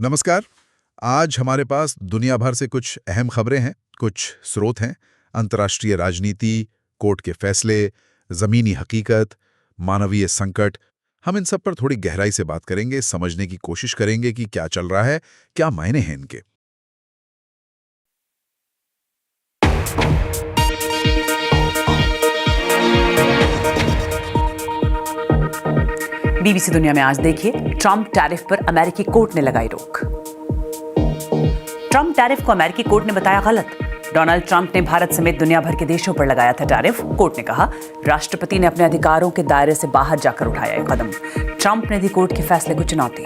नमस्कार। आज हमारे पास दुनिया भर से कुछ अहम खबरें हैं, कुछ स्रोत हैं, अंतर्राष्ट्रीय राजनीति, कोर्ट के फैसले, जमीनी हकीकत, मानवीय संकट। हम इन सब पर थोड़ी गहराई से बात करेंगे, समझने की कोशिश करेंगे कि क्या चल रहा है, क्या मायने हैं इनके। बीबीसी दुनिया में आज देखिए, ट्रंप टैरिफ पर अमेरिकी कोर्ट ने लगाई रोक। ट्रंप टैरिफ को अमेरिकी कोर्ट ने बताया गलत। डोनाल्ड ट्रंप ने भारत समेत दुनिया भर के देशों पर लगाया था टैरिफ। कोर्ट ने कहा, राष्ट्रपति ने अपने अधिकारों के दायरे से बाहर जाकर उठाया यह कदम। ट्रंप ने दी कोर्ट के फैसले को चुनौती।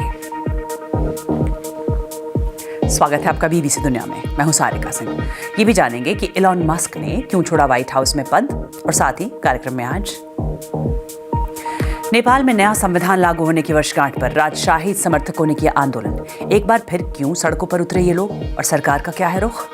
स्वागत है आपका बीबीसी दुनिया में। मैं हूं सारिका सिंह। ये भी जानेंगे कि इलॉन मस्क ने क्यों छोड़ा व्हाइट हाउस में पद, और साथ ही कार्यक्रम में आज नेपाल में नया संविधान लागू होने की वर्षगांठ पर राजशाही समर्थकों ने किया आंदोलन। एक बार फिर क्यों सड़कों पर उतरे ये लोग, और सरकार का क्या है रुख?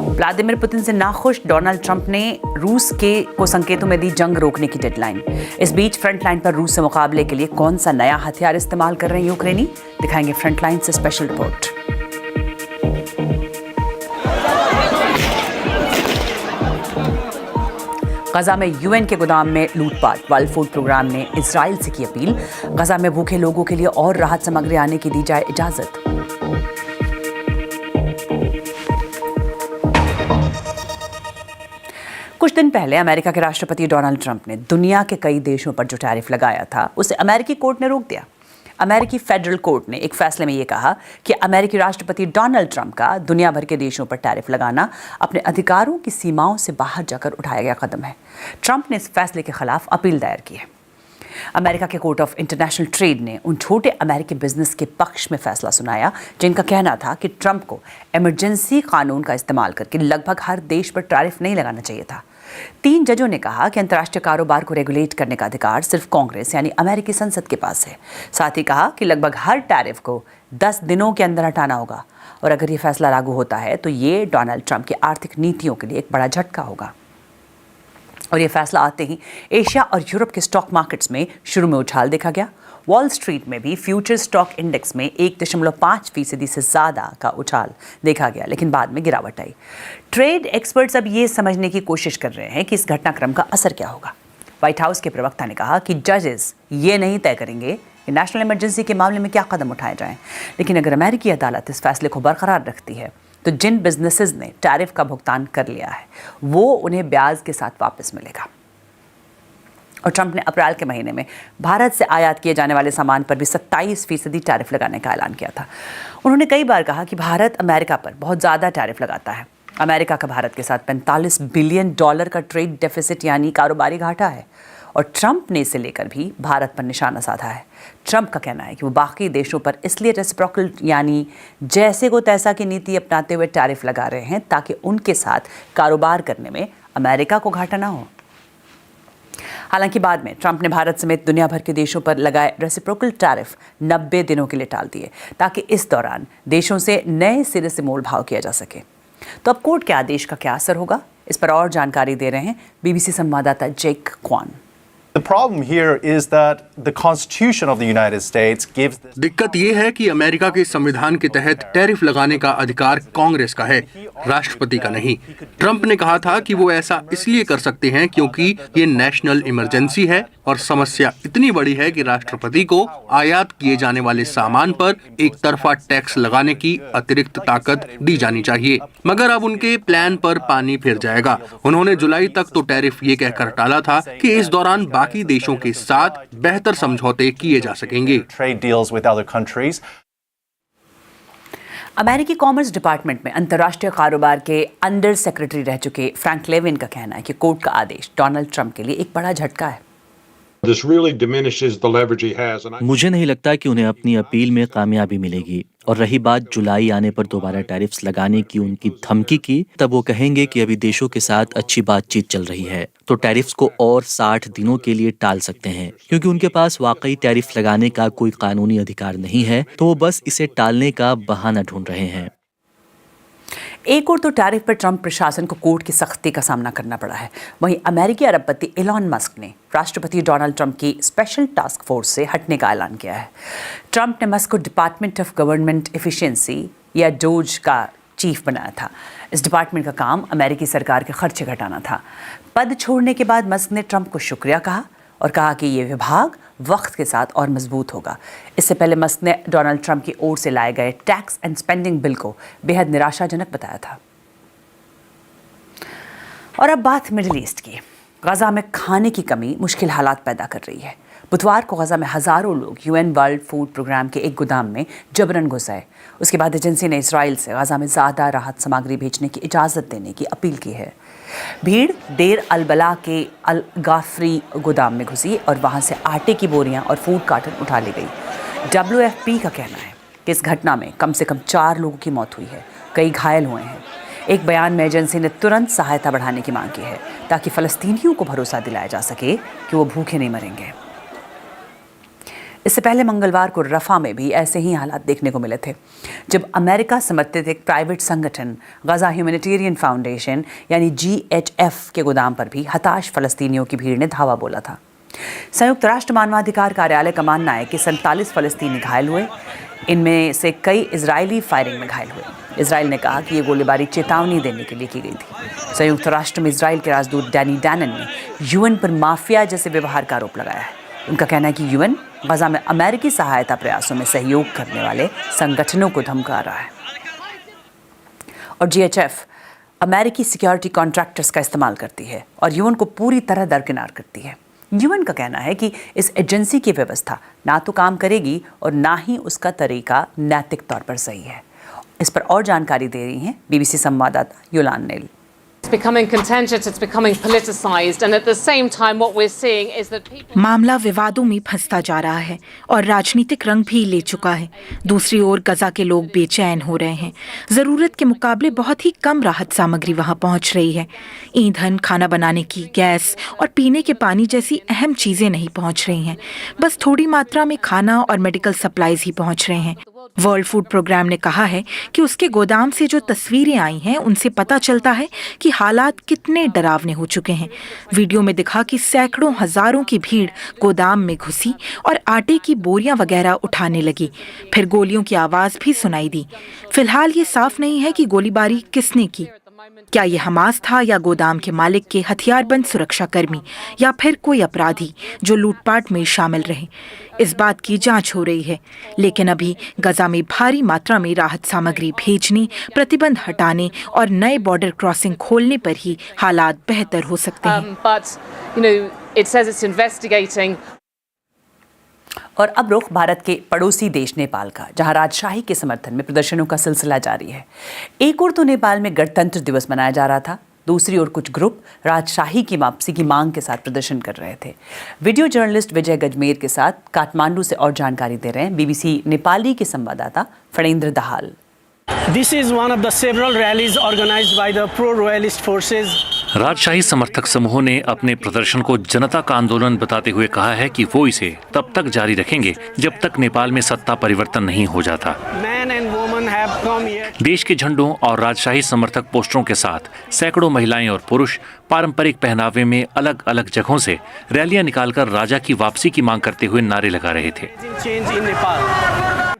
व्लादिमीर पुतिन से नाखुश डोनाल्ड ट्रंप ने रूस को संकेतों में दी जंग रोकने की डेडलाइन। इस बीच फ्रंटलाइन पर रूस से मुकाबले के लिए कौन सा नया हथियार इस्तेमाल कर रहे हैं यूक्रेनी, दिखाएंगे फ्रंटलाइन से स्पेशल रिपोर्ट। गजा में यूएन के गोदाम में लूटपाट। वर्ल्ड फूड प्रोग्राम ने इजराइल से की अपील, गजा में भूखे लोगों के लिए और राहत सामग्री आने की दी जाए इजाजत। कुछ दिन पहले अमेरिका के राष्ट्रपति डोनाल्ड ट्रंप ने दुनिया के कई देशों पर जो टैरिफ लगाया था, उसे अमेरिकी कोर्ट ने रोक दिया। अमेरिकी फेडरल कोर्ट ने एक फैसले में यह कहा कि अमेरिकी राष्ट्रपति डोनाल्ड ट्रंप का दुनिया भर के देशों पर टैरिफ लगाना अपने अधिकारों की सीमाओं से बाहर जाकर उठाया गया कदम है। ट्रंप ने इस फैसले के खिलाफ अपील दायर की है। अमेरिका के कोर्ट ऑफ इंटरनेशनल ट्रेड ने उन छोटे अमेरिकी बिजनेस के पक्ष में फैसला सुनाया जिनका कहना था कि ट्रंप को इमरजेंसी कानून का इस्तेमाल करके लगभग हर देश पर टैरिफ नहीं लगाना चाहिए था। 3 जजों ने कहा कि अंतर्राष्ट्रीय कारोबार को रेगुलेट करने का अधिकार सिर्फ कांग्रेस यानी अमेरिकी संसद के पास है। साथ ही कहा कि लगभग हर टैरिफ को 10 दिनों के अंदर हटाना होगा, और अगर ये फैसला लागू होता है तो ये डोनाल्ड ट्रंप की आर्थिक नीतियों के लिए एक बड़ा झटका होगा। और ये फैसला आते ही एशिया और यूरोप के स्टॉक मार्केट्स में शुरू में उछाल देखा गया। वॉल स्ट्रीट में भी फ्यूचर स्टॉक इंडेक्स में 1.5% से ज़्यादा का उछाल देखा गया, लेकिन बाद में गिरावट आई। ट्रेड एक्सपर्ट्स अब ये समझने की कोशिश कर रहे हैं कि इस घटनाक्रम का असर क्या होगा। व्हाइट हाउस के प्रवक्ता ने कहा कि जजेस ये नहीं तय करेंगे कि नेशनल इमरजेंसी के मामले में क्या कदम उठाए जाएं, लेकिन अगर अमेरिकी अदालत इस फैसले को बरकरार रखती है तो जिन बिजनेसेस ने टैरिफ का भुगतान कर लिया है वो उन्हें ब्याज के साथ वापस मिलेगा। और ट्रंप ने अप्रैल के महीने में भारत से आयात किए जाने वाले सामान पर भी 27% टैरिफ लगाने का ऐलान किया था। उन्होंने कई बार कहा कि भारत अमेरिका पर बहुत ज़्यादा टैरिफ लगाता है। अमेरिका का भारत के साथ $45 बिलियन का ट्रेड डेफिसिट यानी कारोबारी घाटा है, और ट्रंप ने इसे लेकर भी भारत पर निशाना साधा है। ट्रंप का कहना है कि वो बाकी देशों पर इसलिए रेसिप्रोकल यानी जैसे को तैसा की नीति अपनाते हुए टैरिफ लगा रहे हैं ताकि उनके साथ कारोबार करने में अमेरिका को घाटा ना हो। हालांकि बाद में ट्रंप ने भारत समेत दुनिया भर के देशों पर लगाए रेसिप्रोकल टैरिफ 90 दिनों के लिए टाल दिए ताकि इस दौरान देशों से नए सिरे से मोल भाव किया जा सके। तो अब कोर्ट के आदेश का क्या असर होगा, इस पर और जानकारी दे रहे हैं बीबीसी संवाददाता जेक Kuan. The problem here is that the Constitution of the United States gives this... दिक्कत ये है कि अमेरिका के संविधान के तहत टैरिफ लगाने का अधिकार कांग्रेस का है, राष्ट्रपति का नहीं। ट्रंप ने कहा था कि वो ऐसा इसलिए कर सकते हैं क्योंकि ये नेशनल इमरजेंसी है और समस्या इतनी बड़ी है कि राष्ट्रपति को आयात किए जाने वाले सामान पर एक तरफा टैक्स लगाने की अतिरिक्त ताकत दी जानी चाहिए। मगर अब उनके प्लान पर पानी फिर जाएगा। उन्होंने जुलाई तक तो टैरिफ ये कहकर टाला था कि इस दौरान बाकी देशों के साथ बेहतर समझौते किए जा सकेंगे। अमेरिकी कॉमर्स डिपार्टमेंट में अंतर्राष्ट्रीय कारोबार के अंडर सेक्रेटरी रह चुके फ्रैंक लेविन का कहना है कि कोर्ट का आदेश डोनाल्ड ट्रंप के लिए एक बड़ा झटका है। मुझे नहीं लगता कि उन्हें अपनी अपील में कामयाबी मिलेगी। और रही बात जुलाई आने पर दोबारा टैरिफ्स लगाने की उनकी धमकी की, तब वो कहेंगे कि अभी देशों के साथ अच्छी बातचीत चल रही है तो टैरिफ्स को और 60 दिनों के लिए टाल सकते हैं। क्योंकि उनके पास वाकई टैरिफ लगाने का कोई कानूनी अधिकार नहीं है, तो वो बस इसे टालने का बहाना ढूंढ रहे हैं। एक और तो टैरिफ पर ट्रंप प्रशासन को कोर्ट की सख्ती का सामना करना पड़ा है, वहीं अमेरिकी अरबपति एलॉन मस्क ने राष्ट्रपति डोनाल्ड ट्रंप की स्पेशल टास्क फोर्स से हटने का ऐलान किया है। ट्रंप ने मस्क को डिपार्टमेंट ऑफ गवर्नमेंट एफिशिएंसी या डोज का चीफ बनाया था। इस डिपार्टमेंट का काम अमेरिकी सरकार के खर्चे घटाना था। पद छोड़ने के बाद मस्क ने ट्रंप को शुक्रिया कहा और कहा कि ये विभाग वक्त के साथ और मजबूत होगा। इससे पहले मस्क ने डोनाल्ड ट्रंप की ओर से लाए गए टैक्स एंड स्पेंडिंग बिल को बेहद निराशाजनक बताया था। और अब बात मिडिल ईस्ट की। गजा में खाने की कमी मुश्किल हालात पैदा कर रही है। बुधवार को गजा में हजारों लोग यूएन वर्ल्ड फूड प्रोग्राम के एक गोदाम में जबरन घुस आए। उसके बाद एजेंसी ने इसराइल से गजा में ज़्यादा राहत सामग्री भेजने की इजाज़त देने की अपील की है। भीड़ देर अल-बला के अल गाफरी गोदाम में घुसी और वहां से आटे की बोरियां और फूड कार्टन उठा ली गई। WFP का कहना है कि इस घटना में कम से कम 4 लोगों की मौत हुई है, कई घायल हुए हैं। एक बयान में एजेंसी ने तुरंत सहायता बढ़ाने की मांग की है ताकि फ़लस्तीनियों को भरोसा दिलाया जा सके कि वो भूखे नहीं मरेंगे। इससे पहले मंगलवार को रफ़ा में भी ऐसे ही हालात देखने को मिले थे, जब अमेरिका समर्थित एक प्राइवेट संगठन गजा ह्यूमैनिटेरियन फाउंडेशन यानी GHF के गोदाम पर भी हताश फ़लस्तीनियों की भीड़ ने धावा बोला था। संयुक्त राष्ट्र मानवाधिकार कार्यालय का मानना है कि 47 फ़लस्तीनी घायल हुए, इनमें से कई इजरायली फायरिंग में घायल हुए। इजराइल ने कहा कि ये गोलीबारी चेतावनी देने के लिए की गई थी। संयुक्त राष्ट्र में इजराइल के राजदूत डैनी डैनन ने यूएन पर माफिया जैसे व्यवहार का आरोप लगाया है। उनका कहना है कि यूएन गजा में अमेरिकी सहायता प्रयासों में सहयोग करने वाले संगठनों को धमका रहा है और GHF अमेरिकी सिक्योरिटी कॉन्ट्रैक्टर्स का इस्तेमाल करती है और यूएन को पूरी तरह दरकिनार करती है। यूएन का कहना है कि इस एजेंसी की व्यवस्था ना तो काम करेगी और ना ही उसका तरीका नैतिक तौर पर सही है। इस पर और जानकारी दे रही हैं BBC संवाददाता योलान nail. It's becoming contentious, it's becoming politicized, and at the same time what we're seeing is that people... मामला विवादों में फंसता जा रहा है और राजनीतिक रंग भी ले चुका है। दूसरी ओर गजा के लोग बेचैन हो रहे हैं। जरूरत के मुकाबले बहुत ही कम राहत सामग्री वहां पहुंच रही है। ईंधन, खाना बनाने की गैस और पीने के पानी जैसी अहम चीजें नहीं पहुंच रही हैं। बस थोड़ी मात्रा में खाना और मेडिकल सप्लाईज ही पहुंच रहे हैं। वर्ल्ड फूड प्रोग्राम ने कहा है कि उसके गोदाम से जो तस्वीरें आई हैं उनसे पता चलता है कि हालात कितने डरावने हो चुके हैं। वीडियो में दिखा कि सैकड़ों हजारों की भीड़ गोदाम में घुसी और आटे की बोरियां वगैरह उठाने लगी। फिर गोलियों की आवाज भी सुनाई दी। फिलहाल ये साफ नहीं है कि गोलीबारी किसने की। क्या ये हमास था या गोदाम के मालिक के हथियारबंद सुरक्षाकर्मी या फिर कोई अपराधी जो लूटपाट में शामिल रहे। इस बात की जांच हो रही है, लेकिन अभी गजा में भारी मात्रा में राहत सामग्री भेजने, प्रतिबंध हटाने और नए बॉर्डर क्रॉसिंग खोलने पर ही हालात बेहतर हो सकते हैं। और अब रुख भारत के पड़ोसी देश नेपाल का, जहां राजशाही के समर्थन में प्रदर्शनों का सिलसिला जारी है। एक ओर तो नेपाल में गणतंत्र दिवस मनाया जा रहा था, दूसरी ओर कुछ ग्रुप राजशाही की वापसी की मांग के साथ प्रदर्शन कर रहे थे। वीडियो जर्नलिस्ट विजय गजमेर के साथ काठमांडू से और जानकारी दे रहे हैं BBC नेपाली के संवाददाता फणेंद्र Dahal. This is one of the several rallies organized by the pro-royalist forces. राजशाही समर्थक समूहों ने अपने प्रदर्शन को जनता का आंदोलन बताते हुए कहा है कि वो इसे तब तक जारी रखेंगे जब तक नेपाल में सत्ता परिवर्तन नहीं हो जाता। Men and women have come here. देश के झंडों और राजशाही समर्थक पोस्टरों के साथ सैकड़ों महिलाएं और पुरुष पारंपरिक पहनावे में अलग अलग जगहों से रैलियां निकालकर राजा की वापसी की मांग करते हुए नारे लगा रहे थे। Change in Nepal.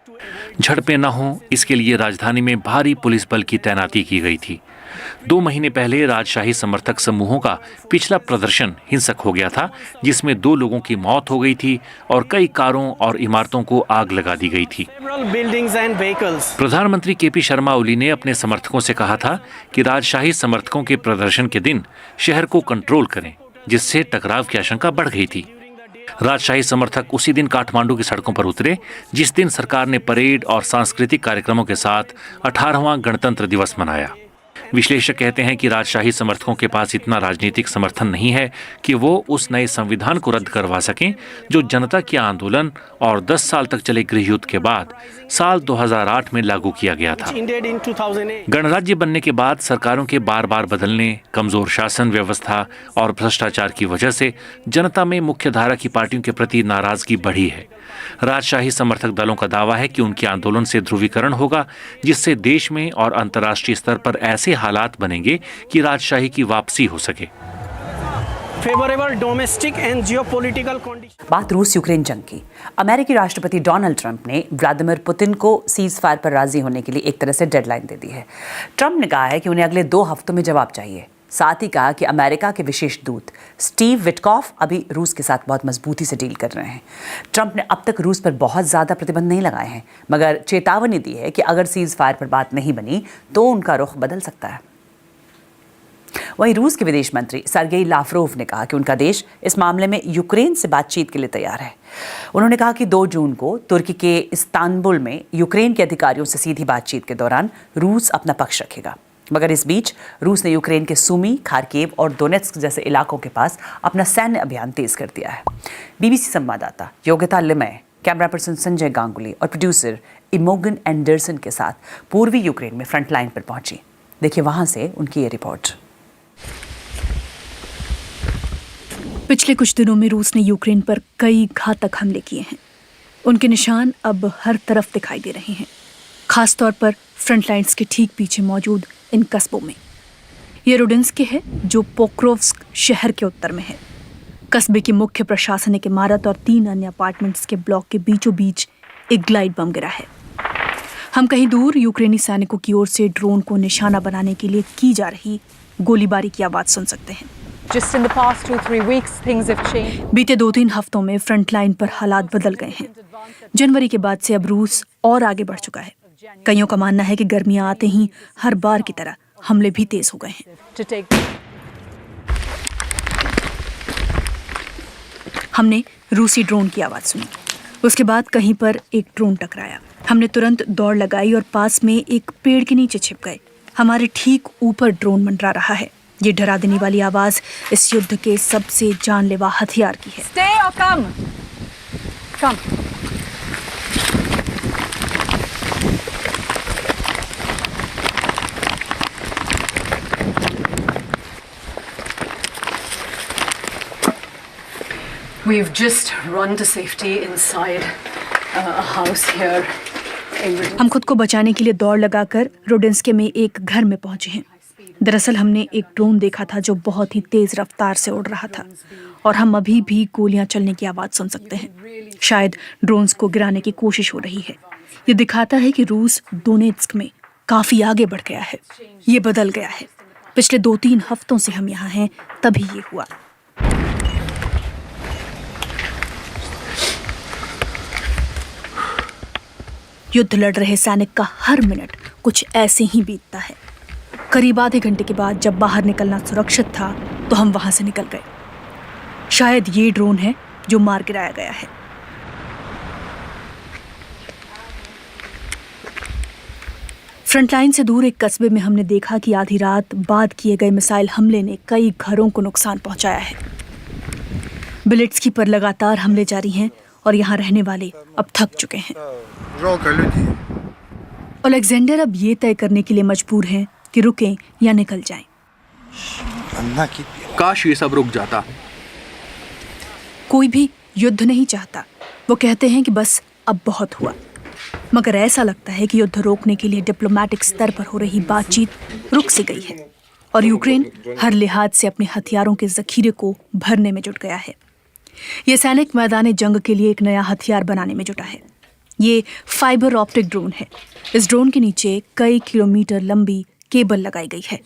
झड़पें न हों, इसके लिए राजधानी में भारी पुलिस बल की तैनाती की गई थी। 2 महीने पहले राजशाही समर्थक समूहों का पिछला प्रदर्शन हिंसक हो गया था, जिसमें 2 लोगों की मौत हो गई थी और कई कारों और इमारतों को आग लगा दी गई थी। प्रधानमंत्री KP शर्मा ओली ने अपने समर्थकों से कहा था कि राजशाही समर्थकों के प्रदर्शन के दिन शहर को कंट्रोल करें, जिससे टकराव की आशंका बढ़ गई थी। राजशाही समर्थक उसी दिन काठमांडू की सड़कों पर उतरे, जिस दिन सरकार ने परेड और सांस्कृतिक कार्यक्रमों के साथ 18वां गणतंत्र दिवस मनाया। विश्लेषक कहते हैं कि राजशाही समर्थकों के पास इतना राजनीतिक समर्थन नहीं है कि वो उस नए संविधान को रद्द करवा सकें जो जनता के आंदोलन और 10 साल तक चले गृह युद्ध के बाद साल 2008 में लागू किया गया था। गणराज्य बनने के बाद सरकारों के बार बार बदलने, कमजोर शासन व्यवस्था और भ्रष्टाचार की वजह से जनता में मुख्यधारा की पार्टियों के प्रति नाराजगी बढ़ी है। राजशाही समर्थक दलों का दावा है कि उनके आंदोलन से ध्रुवीकरण होगा, जिससे देश में और अंतर्राष्ट्रीय स्तर पर ऐसे हालात बनेंगे कि राजशाही की वापसी हो सके। Favourable domestic and geopolitical condition. बात रूस यूक्रेन जंग की। अमेरिकी राष्ट्रपति डोनाल्ड ट्रंप ने व्लादिमीर पुतिन को सीज फायर पर राजी होने के लिए एक तरह से डेडलाइन दे दी है। ट्रंप ने कहा है कि उन्हें अगले 2 हफ्तों में जवाब चाहिए। साथ ही कहा कि अमेरिका के विशेष दूत स्टीव विटकॉफ अभी रूस के साथ बहुत मजबूती से डील कर रहे हैं। ट्रंप ने अब तक रूस पर बहुत ज़्यादा प्रतिबंध नहीं लगाए हैं, मगर चेतावनी दी है कि अगर सीज फायर पर बात नहीं बनी तो उनका रुख बदल सकता है। वहीं रूस के विदेश मंत्री सर्गेई लावरोव ने कहा कि उनका देश इस मामले में यूक्रेन से बातचीत के लिए तैयार है। उन्होंने कहा कि 2 जून को तुर्की के इस्तांबुल में यूक्रेन के अधिकारियों से सीधी बातचीत के दौरान रूस अपना पक्ष रखेगा। मगर इस बीच रूस ने यूक्रेन के सुमी, खार्किव और दोनेत्स्क जैसे इलाकों के पास अपना सैन्य अभियान तेज कर दिया है। बीबीसी संवाददाता योगिता लिमय, कैमरा पर्सन संजय गांगुली और प्रोड्यूसर इमोगन एंडरसन के साथ पूर्वी यूक्रेन में फ्रंटलाइन पर पहुंची। देखिए वहां से उनकी ये रिपोर्ट। पिछले कुछ दिनों में रूस ने यूक्रेन पर कई घातक हमले किए हैं। उनके निशान अब हर तरफ दिखाई दे रहे हैं, खासतौर पर फ्रंट लाइन्स के ठीक पीछे मौजूद इन कस्बों में। ये रुडेंस्क है जो पोक्रोव्स्क शहर के उत्तर में है। कस्बे की मुख्य प्रशासनिक इमारत और 3 अन्य अपार्टमेंट्स के ब्लॉक के बीचों बीच एक ग्लाइड बम गिरा है। हम कहीं दूर यूक्रेनी सैनिकों की ओर से ड्रोन को निशाना बनाने के लिए की जा रही गोलीबारी की आवाज सुन सकते हैं। Just in the past 2-3 weeks, things have changed. बीते 2-3 हफ्तों में फ्रंट लाइन पर हालात बदल गए हैं। जनवरी के बाद से अब रूस और आगे बढ़ चुका है। कईयों का मानना है कि गर्मियां आते ही हर बार की तरह हमले भी तेज हो गए हैं। हमने रूसी ड्रोन की आवाज सुनी। उसके बाद कहीं पर एक ड्रोन टकराया। हमने तुरंत दौड़ लगाई और पास में एक पेड़ के नीचे छिप गए। हमारे ठीक ऊपर ड्रोन मंडरा रहा है। ये डरा देने वाली आवाज इस युद्ध के सबसे जानलेवा हथियार की है। Stay or come. Come. We've just run to safety inside a house here. हम खुद को बचाने के लिए दौड़ लगाकर रुडेंस्क में एक घर में पहुंचे हैं। दरअसल हमने एक ड्रोन देखा था जो बहुत ही तेज रफ्तार से उड़ रहा था और हम अभी भी गोलियां चलने की आवाज सुन सकते हैं। शायद ड्रोन्स को गिराने की कोशिश हो रही है। ये दिखाता है कि रूस दोनेत्स्क में काफी आगे बढ़ गया है। ये बदल गया है। पिछले 2-3 हफ्तों से हम यहाँ हैं, तभी ये हुआ। युद्ध लड़ रहे सैनिक का हर मिनट कुछ ऐसे ही बीतता है। करीब आधे घंटे के बाद जब बाहर निकलना सुरक्षित था तो हम वहां से निकल गए। शायद ये ड्रोन है जो मार गिराया गया है। फ्रंटलाइन से दूर एक कस्बे में हमने देखा कि आधी रात बाद किए गए मिसाइल हमले ने कई घरों को नुकसान पहुंचाया है। बिलेट्स्की पर लगातार हमले जारी हैं और यहाँ रहने वाले अब थक चुके हैं। अलेक्जेंडर अब ये तय करने के लिए मजबूर हैं कि रुकें या निकल जाएं। काश ये सब रुक जाता। कोई भी युद्ध नहीं चाहता। वो कहते हैं कि बस अब बहुत हुआ। मगर ऐसा लगता है कि युद्ध रोकने के लिए डिप्लोमेटिक स्तर पर हो रही बातचीत रुक सी गई है और यूक्रेन हर लिहाज से अपने हथियारों के जखीरे को भरने में जुट गया है। ये सैनिक मैदान जंग के लिए एक नया हथियार बनाने में जुटा है। ये फाइबर ऑप्टिक ड्रोन है। इस ड्रोन के नीचे कई किलोमीटर लंबी केबल लगाई गई है।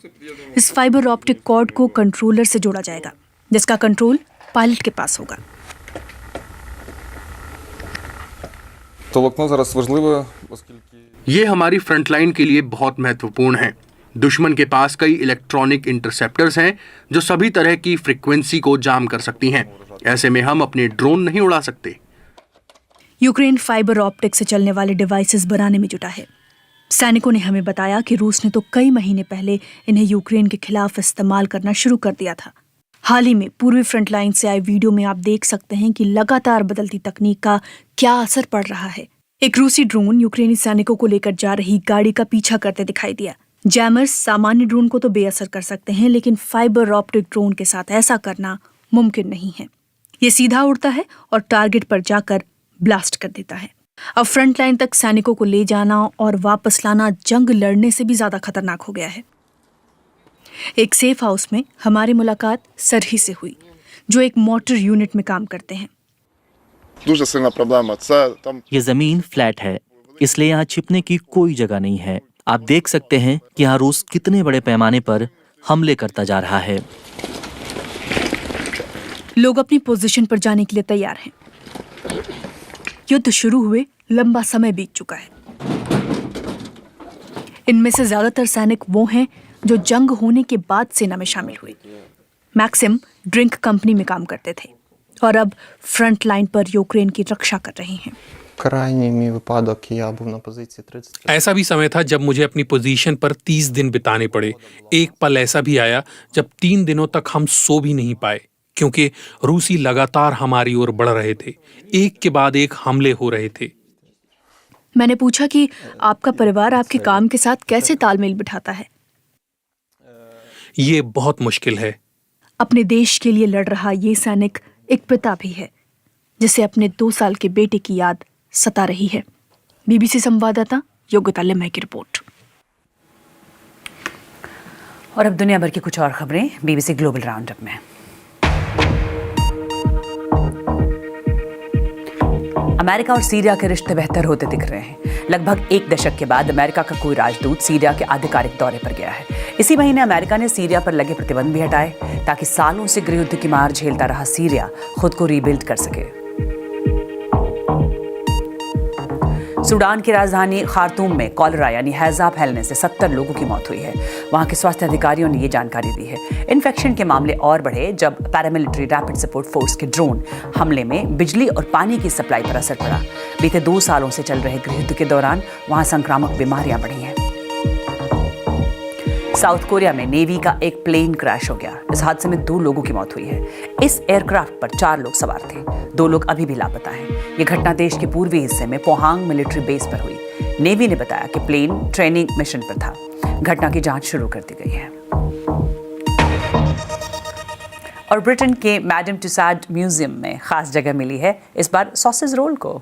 इस फाइबर ऑप्टिक कॉर्ड को कंट्रोलर से जोड़ा जाएगा, जिसका कंट्रोल पायलट के पास होगा। ये हमारी फ्रंटलाइन के लिए बहुत महत्वपूर्ण है। दुश्मन के पास कई इलेक्ट्रॉनिक इंटरसेप्टर्स हैं जो सभी तरह की फ्रीक्वेंसी को जाम कर सकती हैं। ऐसे में हम अपने ड्रोन नहीं उड़ा सकते। यूक्रेन फाइबर ऑप्टिक से चलने वाले डिवाइसेस बनाने में जुटा है। सैनिकों ने हमें बताया कि रूस ने तो कई महीने पहले इन्हें यूक्रेन के खिलाफ इस्तेमाल करना शुरू कर दिया था। हाल ही में पूर्वी फ्रंट लाइन से आए वीडियो में आप देख सकते हैं कि लगातार बदलती तकनीक का क्या असर पड़ रहा है। एक रूसी ड्रोन यूक्रेनी सैनिकों को लेकर जा रही गाड़ी का पीछा करते दिखाई दिया। जैमर्स सामान्य ड्रोन को तो बेअसर कर सकते हैं, लेकिन फाइबर ऑप्टिक ड्रोन के साथ ऐसा करना मुमकिन नहीं है। ये सीधा उड़ता है और टारगेट पर जाकर ब्लास्ट कर देता है। अब फ्रंट लाइन तक सैनिकों को ले जाना और वापस लाना जंग लड़ने से भी ज्यादा खतरनाक हो गया है। एक सेफ हाउस में हमारी मुलाकात सरही से हुई, जो एक मोटर यूनिट में काम करते हैं। ये जमीन फ्लैट है, इसलिए यहाँ छिपने की कोई जगह नहीं है। आप देख सकते हैं कि यहाँ रूस कितने बड़े पैमाने पर हमले करता जा रहा है। लोग अपनी पोजीशन पर जाने के लिए तैयार हैं। युद्ध शुरू हुए लंबा समय बीत चुका है। इनमें से ज्यादातर सैनिक वो हैं जो जंग होने के बाद सेना में शामिल हुए। मैक्सिम ड्रिंक कंपनी में काम करते थे और अब फ्रंट लाइन पर यूक्रेन की रक्षा कर रहे हैं। ऐसा भी समय था जब मुझे अपनी पोजीशन पर 30 दिन बिताने पड़े। एक पल ऐसा भी आया जब 3 दिनों तक हम सो भी नहीं पाए, क्योंकि रूसी लगातार हमारी ओर बढ़ रहे थे। एक के बाद एक हमले हो रहे थे। मैंने पूछा कि आपका परिवार आपके काम के साथ कैसे तालमेल बिठाता है। ये बहुत मुश्किल है। अपने देश के लिए लड़ रहा ये सैनिक एक पिता भी है, जिसे अपने 2 साल के बेटे की याद सता रही है। बीबीसी संवाददाता योग्यता लिमय की रिपोर्ट। और अब दुनिया भर की कुछ और खबरें बीबीसी ग्लोबल राउंडअप में। अमेरिका और सीरिया के रिश्ते बेहतर होते दिख रहे हैं। लगभग 1 दशक के बाद अमेरिका का कोई राजदूत सीरिया के आधिकारिक दौरे पर गया है। इसी महीने अमेरिका ने सीरिया पर लगे प्रतिबंध भी हटाए, ताकि सालों से गृह युद्ध की मार झेलता रहा सीरिया खुद को रीबिल्ड कर सके। सूडान की राजधानी खार्तूम में कॉलरा यानी हैजा फैलने से 70 लोगों की मौत हुई है। वहां के स्वास्थ्य अधिकारियों ने ये जानकारी दी है। इन्फेक्शन के मामले और बढ़े जब पैरामिलिट्री रैपिड सपोर्ट फोर्स के ड्रोन हमले में बिजली और पानी की सप्लाई पर असर पड़ा। बीते 2 सालों से चल रहे गृह युद्ध के दौरान वहां संक्रामक बीमारियां बढ़ी हैं। साउथ कोरिया में नेवी का एक प्लेन क्रैश हो गया। इस हादसे में 2 लोगों की मौत हुई है। इस एयरक्राफ्ट पर 4 लोग सवार थे। 2 लोग अभी भी लापता हैं। ये घटना देश के पूर्वी हिस्से में पोहांग मिलिट्री बेस पर हुई। नेवी ने बताया कि प्लेन ट्रेनिंग मिशन पर था। घटना की जांच शुरू कर दी गई है। और ब्रिटेन के मैडम टुसाड म्यूजियम में खास जगह मिली है इस बार सॉसेज रोल को।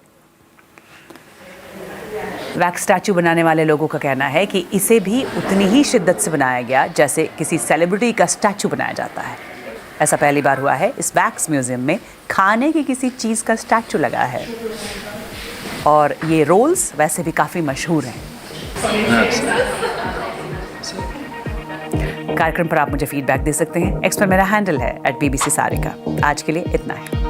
वैक्स स्टैचू बनाने वाले लोगों का कहना है कि इसे भी उतनी ही शिद्दत से बनाया गया जैसे किसी सेलिब्रिटी का स्टैचू बनाया जाता है। ऐसा पहली बार हुआ है। इस वैक्स म्यूजियम में खाने की किसी चीज़ का स्टैचू लगा है और ये रोल्स वैसे भी काफ़ी मशहूर हैं। कार्यक्रम पर आप मुझे फीडबैक दे सकते हैं। एक्स पर मेरा हैंडल है @BBC सारिका। आज के लिए इतना है।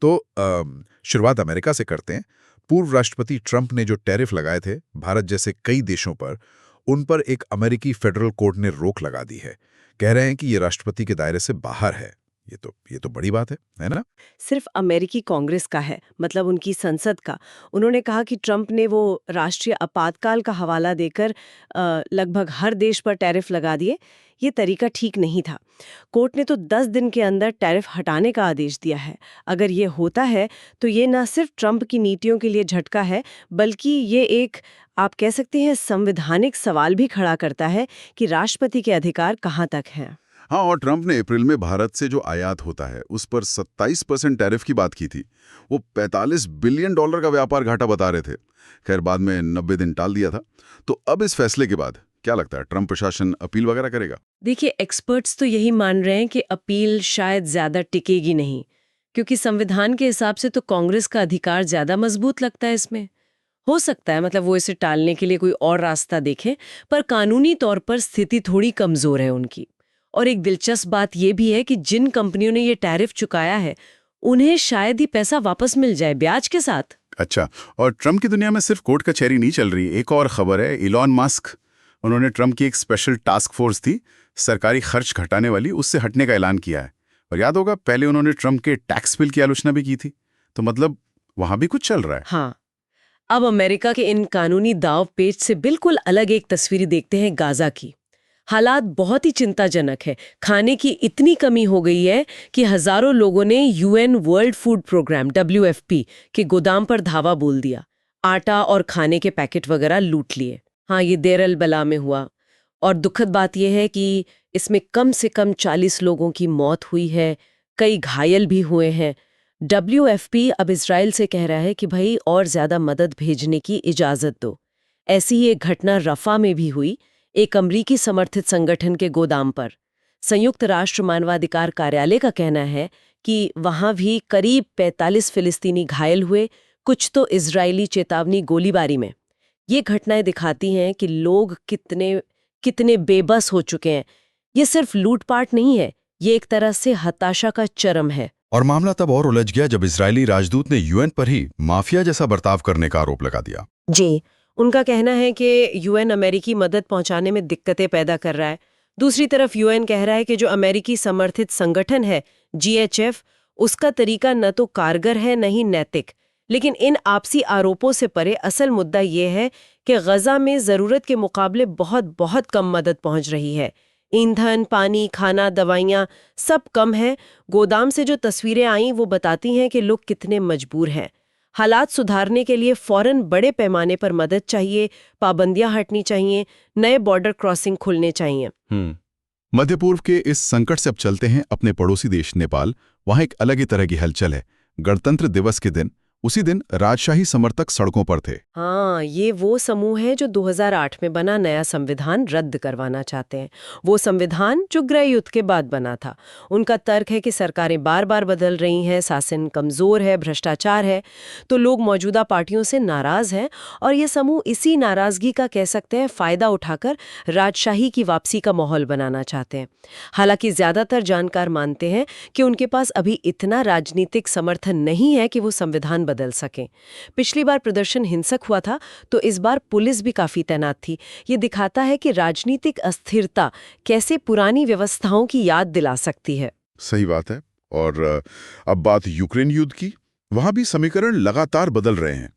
तो शुरुआत अमेरिका से करते हैं। पूर्व राष्ट्रपति ट्रंप ने जो टैरिफ लगाए थे भारत जैसे कई देशों पर, उन पर एक अमेरिकी फेडरल कोर्ट ने रोक लगा दी है। कह रहे हैं कि ये राष्ट्रपति के दायरे से बाहर है। ये तो बड़ी बात है ना? सिर्फ अमेरिकी कांग्रेस का है, मतलब उनकी संसद का। उन्होंने कहा कि ट्रंप ने वो राष्ट्रीय आपातकाल का हवाला देकर लगभग हर देश पर टैरिफ लगा दिए। ये तरीका ठीक नहीं था। कोर्ट ने तो 10 दिन के अंदर टैरिफ हटाने का आदेश दिया है। अगर ये होता है तो ये न सिर्फ ट्रंप की नीतियों के लिए झटका है, बल्कि ये एक, आप कह सकते हैं, संवैधानिक सवाल भी खड़ा करता है कि राष्ट्रपति के अधिकार कहाँ तक हैं। हाँ, और ट्रंप ने अप्रैल में भारत से जो आयात होता है उस पर 27% टैरिफ की बात की थी। वो $45 बिलियन का व्यापार घाटा बता रहे थे। खैर, बाद में 90 दिन टाल दिया था। तो अब इस फैसले के बाद क्या लगता है, ट्रंप प्रशासन अपील वगैरह करेगा? देखिए, एक्सपर्ट्स तो यही मान रहे हैं कि अपील शायद ज्यादा टिकेगी नहीं, क्योंकि संविधान के हिसाब से तो कांग्रेस का अधिकार ज्यादा मजबूत लगता है इसमें। हो सकता है मतलब वो इसे टालने के लिए कोई और रास्ता देखें, पर कानूनी तौर पर स्थिति थोड़ी कमजोर है उनकी। और एक दिलचस्प बात यह भी है कि जिन कंपनियों ने ये टैरिफ चुकाया है उन्हें शायद ही पैसा वापस मिल जाए ब्याज के साथ। अच्छा, और ट्रंप की दुनिया में सिर्फ कोर्ट कचहरी नहीं चल रही। एक और खबर है, इलॉन मस्क, उन्होंने ट्रंप की एक स्पेशल टास्क फोर्स थी सरकारी खर्च घटाने वाली उससे हटने का ऐलान किया है। और याद होगा पहले उन्होंने ट्रंप के टैक्स बिल की आलोचना भी की थी। तो मतलब वहां भी कुछ चल रहा है। हाँ, अब अमेरिका के इन कानूनी दाव पेच से बिल्कुल अलग एक तस्वीर देखते हैं गाजा की। हालात बहुत ही चिंताजनक है। खाने की इतनी कमी हो गई है कि हजारों लोगों ने UN world food programme WFP के गोदाम पर धावा बोल दिया। आटा और खाने के पैकेट वगैरह लूट लिए। हाँ, ये देर अल बला में हुआ। और दुखद बात यह है कि इसमें कम से कम 40 लोगों की मौत हुई है, कई घायल भी हुए हैं। WFP अब इजराइल से कह रहा है कि भाई और ज्यादा मदद भेजने की इजाजत दो। ऐसी ही एक घटना रफा में भी हुई, एक अमरीकी समर्थित संगठन के गोदाम पर। संयुक्त राष्ट्र मानवाधिकार कार्यालय का कहना है कि वहां भी करीब 45 फिलिस्तीनी घायल हुए, कुछ तो इजरायली चेतावनी गोलीबारी में। ये घटनाएं दिखाती हैं कि लोग कितने बेबस हो चुके हैं। ये सिर्फ लूटपाट नहीं है, ये एक तरह से हताशा का चरम है। और मामला तब और उलझ गया जब इजरायली राजदूत ने यूएन पर ही माफिया जैसा बर्ताव करने का आरोप लगा दिया। जी, उनका कहना है कि यूएन अमेरिकी मदद पहुंचाने में दिक्कतें पैदा कर रहा है। दूसरी तरफ यूएन कह रहा है कि जो अमेरिकी समर्थित संगठन है GHF, उसका तरीका न तो कारगर है न ही नैतिक। लेकिन इन आपसी आरोपों से परे असल मुद्दा ये है कि गजा में जरूरत के मुकाबले बहुत बहुत कम मदद पहुंच रही है। ईंधन, पानी, खाना, दवाइयां सब कम है। गोदाम से जो तस्वीरें आईं वो बताती हैं कि लोग कितने मजबूर हैं। हालात सुधारने के लिए फौरन बड़े पैमाने पर मदद चाहिए, पाबंदियां हटनी चाहिए, नए बॉर्डर क्रॉसिंग खुलने चाहिए। मध्य पूर्व के इस संकट से अब चलते हैं अपने पड़ोसी देश नेपाल। वहां एक अलग ही तरह की हलचल है। गणतंत्र दिवस के दिन, उसी दिन राजशाही समर्थक सड़कों पर थे। हाँ, ये वो समूह है जो 2008 में बना नया संविधान रद्द करवाना चाहते हैं। वो संविधान जो गृह युद्ध के बाद बना था। उनका तर्क है कि सरकारें बार बार बदल रही हैं, शासन कमजोर है, भ्रष्टाचार है, तो लोग मौजूदा पार्टियों से नाराज हैं और ये समूह इसी नाराजगी का कह सकते हैं फायदा उठाकर राजशाही की वापसी का माहौल बनाना चाहते हैं। हालांकि ज्यादातर जानकार मानते हैं कि उनके पास अभी इतना राजनीतिक समर्थन नहीं है कि वो संविधान बदल सकें। पिछली बार प्रदर्शन हिंसक हुआ था तो इस बार पुलिस भी काफी तैनात थी। ये दिखाता है कि राजनीतिक अस्थिरता कैसे पुरानी व्यवस्थाओं की याद दिला सकती है। सही बात है। और अब बात यूक्रेन युद्ध की। वहां भी समीकरण लगातार बदल रहे हैं।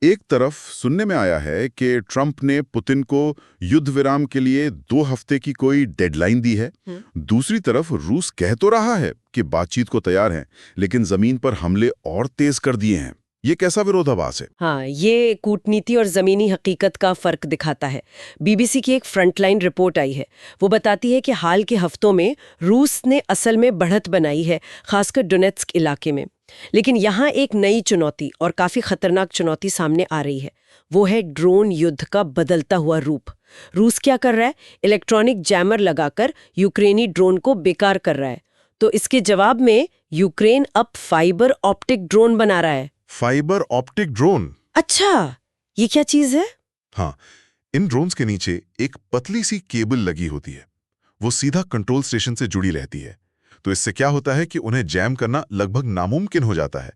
एक तरफ सुनने में आया है कि ट्रंप ने पुतिन को युद्ध विराम के लिए 2 हफ्ते की कोई डेडलाइन दी है। दूसरी तरफ रूस कह तो रहा है कि बातचीत को तैयार है, लेकिन जमीन पर हमले और तेज कर दिए हैं। ये कैसा विरोधाभास है? हाँ, ये कूटनीति और जमीनी हकीकत का फर्क दिखाता है। BBC की एक फ्रंटलाइन रिपोर्ट आई है। वो बताती है कि हाल के हफ्तों में रूस ने असल में बढ़त बनाई है, खासकर डोनेट्स्क इलाके में। लेकिन यहाँ एक नई चुनौती और काफी खतरनाक चुनौती सामने आ रही है। वो है ड्रोन युद्ध का बदलता हुआ रूप। रूस क्या कर रहा है? इलेक्ट्रॉनिक जैमर लगाकर यूक्रेनी ड्रोन को बेकार कर रहा है। तो इसके जवाब में यूक्रेन अब फाइबर ऑप्टिक ड्रोन बना रहा है। Fibre optic drone? अच्छा, ये क्या चीज है? हाँ, इन ड्रोन्स के नीचे एक पतली सी केबल लगी होती है। वो सीधा कंट्रोल स्टेशन से जुड़ी रहती है। तो इससे क्या होता है कि उन्हें जैम करना लगभग नामुमकिन हो जाता है।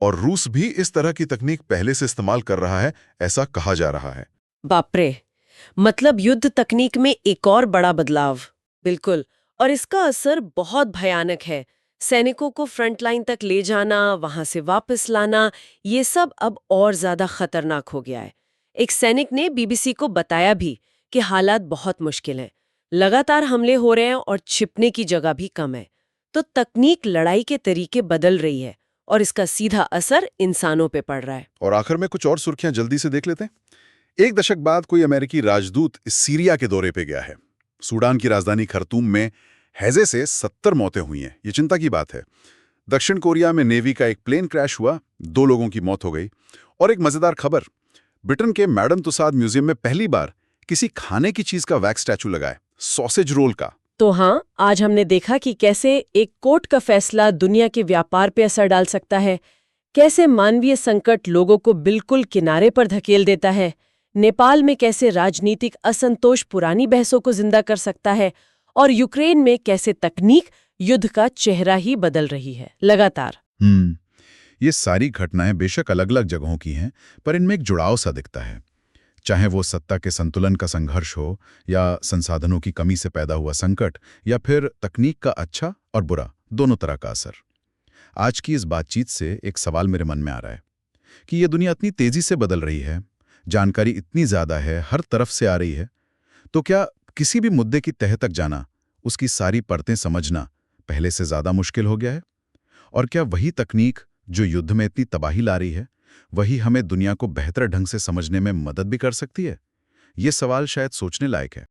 और रूस भी इस तरह की तकनीक पहले से इस्तेमाल कर रहा है, ऐसा कहा जा रहा है। बाप रे, मतलब युद्ध तकनीक में एक और बड़ा बदलाव। बिल्कुल, और इसका असर बहुत भयानक है। सैनिकों को फ्रंटलाइन तक ले जाना, वहां से वापस लाना, ये सब अब और ज्यादा खतरनाक हो गया है। एक सैनिक ने BBC को बताया भी कि हालात बहुत मुश्किल हैं। लगातार हमले हो रहे हैं और छिपने की जगह भी कम है। तो तकनीक लड़ाई के तरीके बदल रही है और इसका सीधा असर इंसानों पे पड़ रहा है। और आखिर में कुछ और सुर्खियां जल्दी से देख लेते हैं। 1 दशक बाद कोई अमेरिकी राजदूत सीरिया के दौरे पे गया है। सूडान की राजधानी खर्तूम में हैजे से 70 मौतें हुई हैं। ये चिंता की बात है। दक्षिण कोरिया में नेवी का एक प्लेन क्रैश हुआ, 2 लोगों की मौत हो गई। और एक मजेदार खबर, ब्रिटेन के मैडम तुसाद म्यूजियम में पहली बार किसी खाने की चीज का वैक्स स्टैचू लगा है, सॉसेज रोल का। तो हाँ, आज हमने देखा कि कैसे एक कोर्ट का फैसला दुनिया के व्यापार पे असर डाल सकता है, कैसे मानवीय संकट लोगों को बिल्कुल किनारे पर धकेल देता है, नेपाल में कैसे राजनीतिक असंतोष पुरानी बहसों को जिंदा कर सकता है, और यूक्रेन में कैसे तकनीक युद्ध का चेहरा ही बदल रही है लगातार। ये सारी घटनाएं बेशक अलग अलग जगहों की हैं, पर इनमें एक जुड़ाव सा दिखता है। चाहे वो सत्ता के संतुलन का संघर्ष हो, या संसाधनों की कमी से पैदा हुआ संकट, या फिर तकनीक का अच्छा और बुरा दोनों तरह का असर। आज की इस बातचीत से एक सवाल मेरे मन में आ रहा है कि ये दुनिया इतनी तेजी से बदल रही है, जानकारी इतनी ज्यादा है, हर तरफ से आ रही है, तो क्या किसी भी मुद्दे की तह तक जाना, उसकी सारी परतें समझना पहले से ज्यादा मुश्किल हो गया है? और क्या वही तकनीक जो युद्ध में इतनी तबाही ला रही है, वही हमें दुनिया को बेहतर ढंग से समझने में मदद भी कर सकती है? ये सवाल शायद सोचने लायक है।